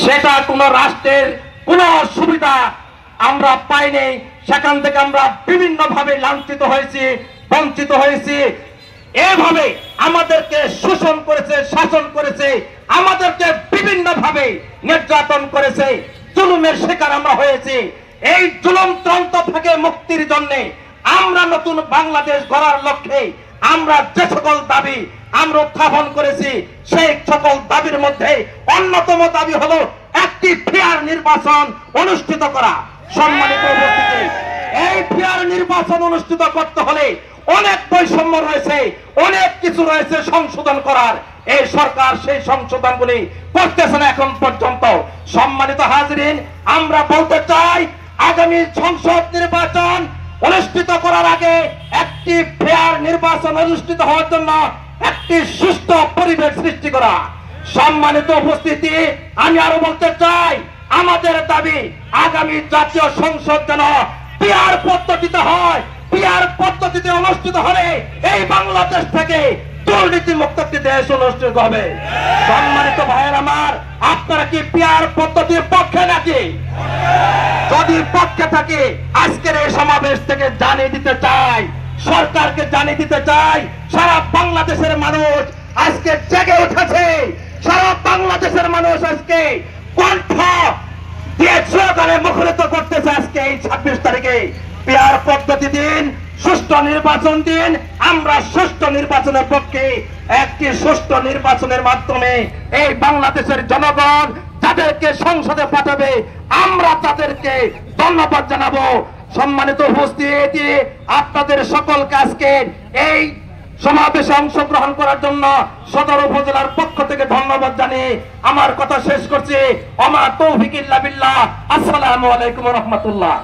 সেটা কোনো রাষ্ট্রের কোনো সুবিধা আমরা পাইনি। সেখান থেকে আমরা বিভিন্নভাবে লাঞ্ছিত হয়েছি, বঞ্চিত হয়েছি। এভাবে আমাদেরকে শোষণ করেছে, শাসন করেছে, আমাদেরকে বিভিন্নভাবে নির্যাতন করেছে, জুলুমের শিকার আমরা হয়েছি। এই জুলুমতন্ত্র থেকে মুক্তির জন্য আমরা নতুন বাংলাদেশ গড়ার লক্ষ্যে আমরা যে সকল দাবি আমরা উত্থাপন করেছি, সেই সকল দাবির মধ্যে অন্যতম দাবি হলো একটি ফেয়ার নির্বাচন অনুষ্ঠিত করা। সম্মানিত উপস্থিতি, এই ফেয়ার নির্বাচন অনুষ্ঠিত করতে হলে অনেক বৈষম্য রয়েছে, অনেক কিছু রয়েছে সংশোধন করার। এই সরকার সেই সংশোধনগুলি করতেছে না এখন পর্যন্ত। সম্মানিত হাজরিন, আমরা বলতে চাই আগামী সংসদ নির্বাচন অনুষ্ঠিত করার আগে একটি ফেয়ার নির্বাচন অনুষ্ঠিত হওয়ার জন্য একটি সুষ্ঠু পরিবেশ সৃষ্টি করা। সম্মানিত উপস্থিতি, আমি আরো বলতে চাই আমাদের দাবি আগামী জাতীয় সংসদ যেন পিআর পদ্ধতিতে হয়। পিআর পদ্ধতিতে অনুষ্ঠিত হলে এই বাংলাদেশ থেকে দুর্নীতি মুক্ত একটি দেশ অনুষ্ঠিত হবে। সম্মানিত ভাইয়ের আমার, আপনারা কি পিআর পদ্ধতির পক্ষে নাকি? যদি পক্ষে থাকে আজকের এই সমাবেশ থেকে জানিয়ে দিতে চাই, সরকারকে জানিয়ে দিতে চাই, সারা বাংলাদেশের মানুষ আজকে জেগে উঠেছে। সারা বাংলাদেশের মানুষ আজকে কণ্ঠ দিয়ে স্লোগানে মুখরিত করতেছে। আজকে এই 26 তারিখে পিআর পদ্ধতি দিন, সুষ্ঠু নির্বাচন দিন। আমরা সুষ্ঠু নির্বাচনের পক্ষে। একটি সুষ্ঠু নির্বাচনের মাধ্যমে এই বাংলাদেশের জনগণ যাদেরকে সংসদে পাঠাবে আমরা তাদেরকে ধন্যবাদ জানাবো। সম্মানিত উপস্থিতি, আপনাদের সকলকে আজকে এই সমাবেশে অংশগ্রহণ করার জন্য সদর উপজেলার পক্ষ থেকে ধন্যবাদ জানিয়ে আমার কথা শেষ করছি। ওমা তৌফিক ইল্লা বিল্লাহ। আসসালামু আলাইকুম ওয়া রাহমাতুল্লাহ।